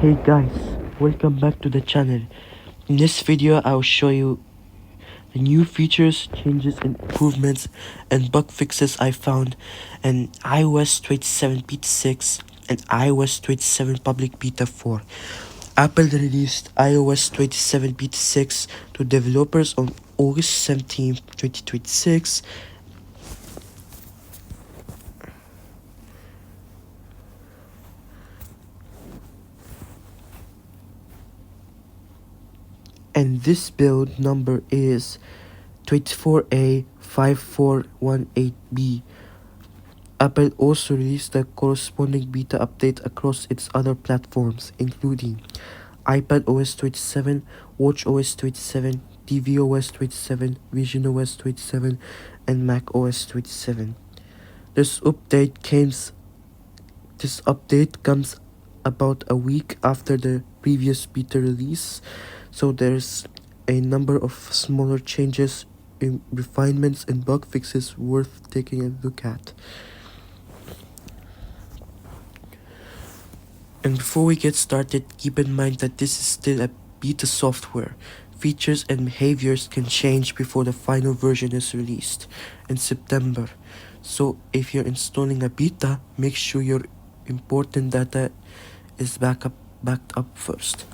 Hey guys, welcome back to the channel. In this video I'll show you the new features, changes and improvements and bug fixes I found in iOS 27 Beta 6 and iOS 27 Public Beta 4. Apple released iOS 27 Beta 6 to developers on August 17, 2026. And this build number is 24A5418B. Apple also released the corresponding beta update across its other platforms, including iPadOS 27, watchOS 27, tvOS 27, visionOS 27, and macOS 27. This update comes about a week after the previous beta release, so there's a number of smaller changes, refinements and bug fixes worth taking a look at. And before we get started, keep in mind that this is still a beta software. Features and behaviors can change before the final version is released in September. So if you're installing a beta, make sure your important data is backed up first.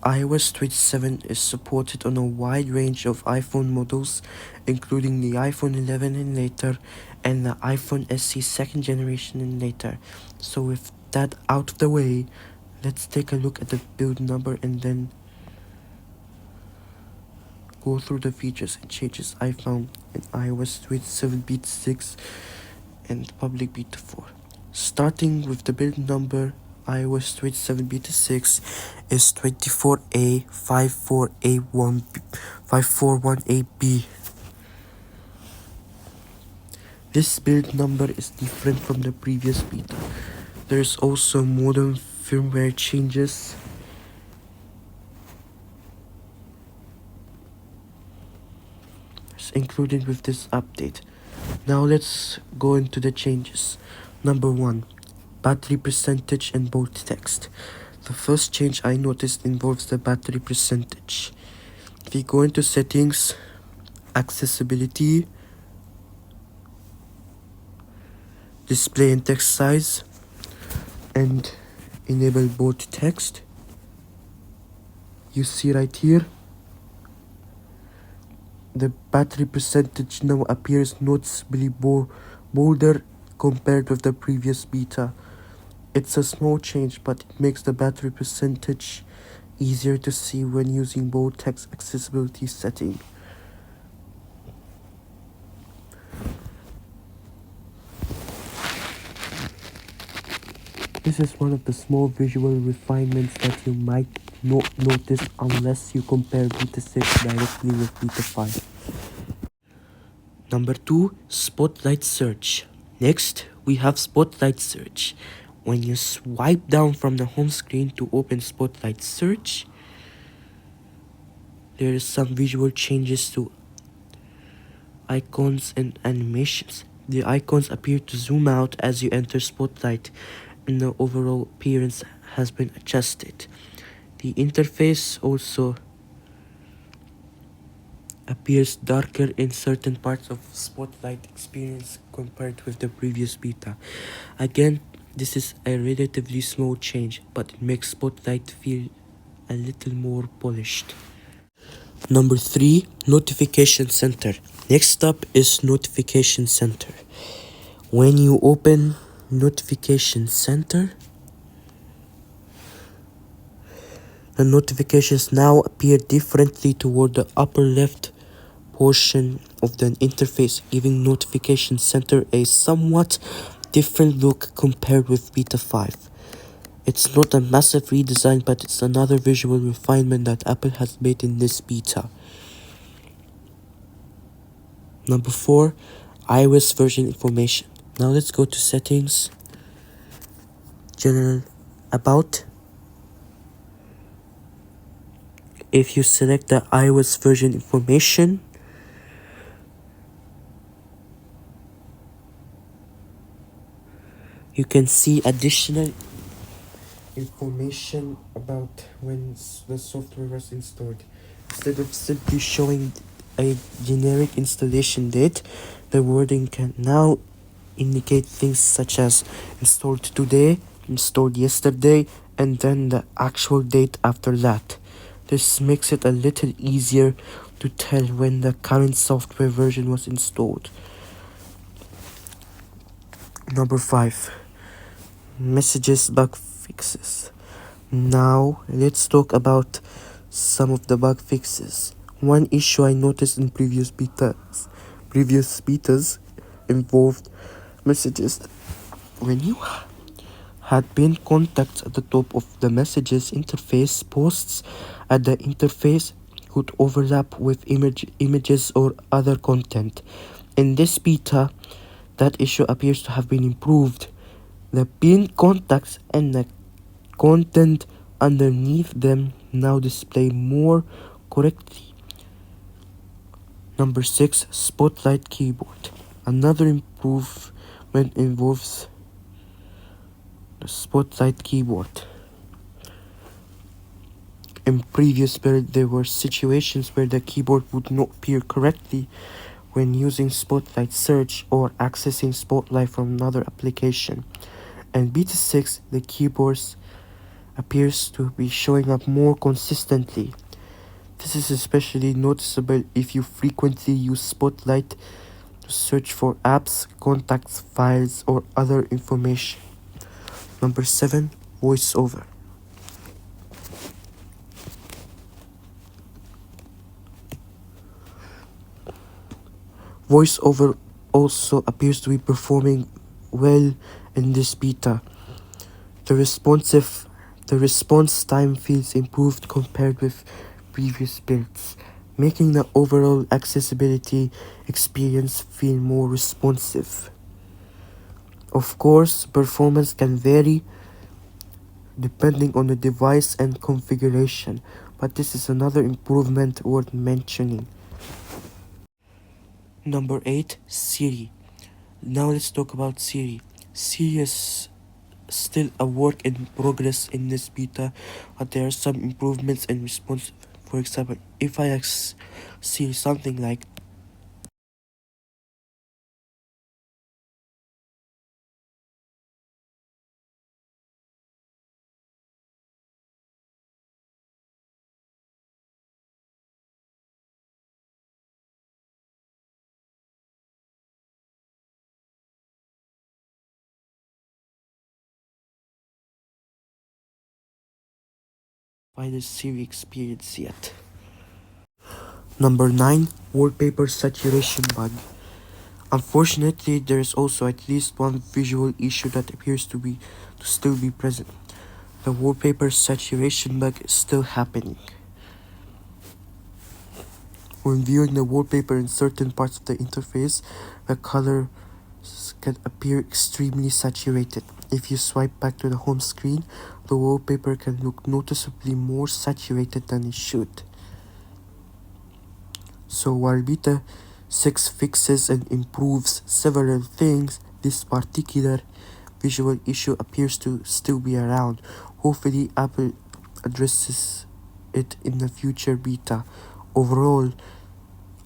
iOS 27 is supported on a wide range of iPhone models, including the iPhone 11 and later, and the iPhone SE second generation and later. So with that out of the way, let's take a look at the build number and then go through the features and changes I found in iOS 27 Beta 6 and Public Beta 4. Starting with the build number, iOS 27 Beta 6 is 24A5418B. This build number is different from the previous beta. There's also modern firmware changes. Included with this update. Now let's go into the changes. Number 1. Battery percentage and bold text. The first change I noticed involves the battery percentage. If you go into settings, accessibility, display and text size, and enable bold text, you see right here the battery percentage now appears noticeably bolder compared with the previous beta. It's a small change, but it makes the battery percentage easier to see when using bold text accessibility setting. This is one of the small visual refinements that you might not notice unless you compare Beta 6 directly with Beta 5. Number 2, Spotlight Search. Next, we have Spotlight Search. When you swipe down from the home screen to open Spotlight Search, there is some visual changes to icons and animations. The icons appear to zoom out as you enter Spotlight, and the overall appearance has been adjusted. The interface also appears darker in certain parts of Spotlight experience compared with the previous beta. Again, this is a relatively small change, but it makes Spotlight feel a little more polished. Number 3, Notification Center. Next up is Notification Center. When you open Notification Center, the notifications now appear differently toward the upper left portion of the interface, giving Notification Center a somewhat different look compared with Beta 5. It's not a massive redesign, but it's another visual refinement that Apple has made in this beta. Number 4, iOS version information. Now let's go to settings, general, about. If you select the iOS version information, you can see additional information about when the software was installed. Instead of simply showing a generic installation date, the wording can now indicate things such as installed today, installed yesterday, and then the actual date after that. This makes it a little easier to tell when the current software version was installed. Number 5. Messages bug fixes. Now, let's talk about some of the bug fixes. One issue I noticed in previous betas involved messages when you had pinned contacts at the top of the messages interface. Posts at the interface could overlap with images or other content. In this beta, that issue appears to have been improved. The pinned contacts and the content underneath them now display more correctly. Number 6. Spotlight keyboard. Another improvement involves the Spotlight keyboard. In previous build, there were situations where the keyboard would not appear correctly when using Spotlight search or accessing Spotlight from another application. In Beta 6, the keyboard appears to be showing up more consistently. This is especially noticeable if you frequently use Spotlight to search for apps, contacts, files, or other information. Number 7. VoiceOver. VoiceOver also appears to be performing well in this beta. The responsive the response time feels improved compared with previous builds, making the overall accessibility experience feel more responsive. Of course, performance can vary depending on the device and configuration, but this is another improvement worth mentioning. Number 8. Siri. Now let's talk about Siri. Siri is still a work in progress in this beta, but there are some improvements in response. For example, if I ask Siri something like, why does Siri experience yet? Number 9. Wallpaper saturation bug. Unfortunately, there is also at least one visual issue that appears to still be present. The wallpaper saturation bug is still happening. When viewing the wallpaper in certain parts of the interface, the colors can appear extremely saturated. If you swipe back to the home screen, the wallpaper can look noticeably more saturated than it should. So while Beta 6 fixes and improves several things, this particular visual issue appears to still be around. Hopefully Apple addresses it in the future beta. Overall,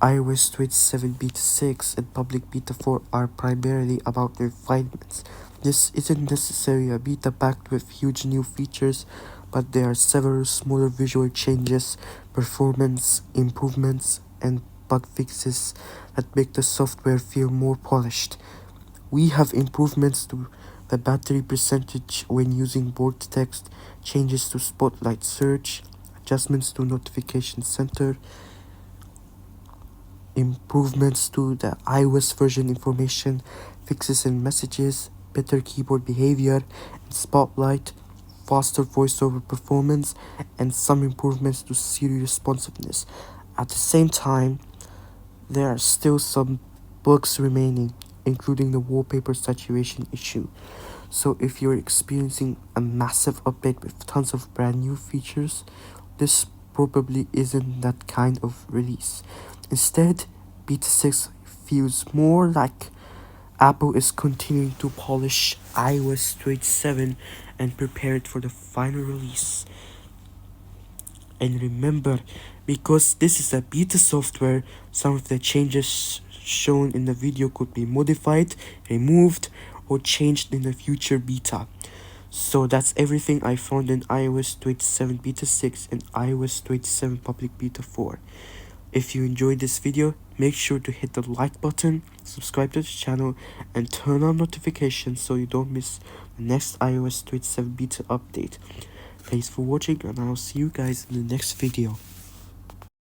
iOS 27 Beta 6 and Public Beta 4 are primarily about refinements. This isn't necessarily a beta packed with huge new features, but there are several smaller visual changes, performance improvements, and bug fixes that make the software feel more polished. We have improvements to the battery percentage when using bold text, changes to Spotlight search, adjustments to Notification Center, improvements to the iOS version information, fixes in messages, better keyboard behavior in Spotlight, faster voiceover performance, and some improvements to Siri responsiveness. At the same time, there are still some bugs remaining, including the wallpaper saturation issue. So if you're experiencing a massive update with tons of brand new features, this probably isn't that kind of release. Instead, Beta 6 feels more like Apple is continuing to polish iOS 27 and prepare it for the final release. And remember, because this is a beta software, some of the changes shown in the video could be modified, removed, or changed in the future beta. So that's everything I found in iOS 27 beta 6 and iOS 27 public beta 4. If you enjoyed this video, make sure to hit the like button, subscribe to the channel, and turn on notifications so you don't miss the next iOS 27 beta update. Thanks for watching, and I'll see you guys in the next video.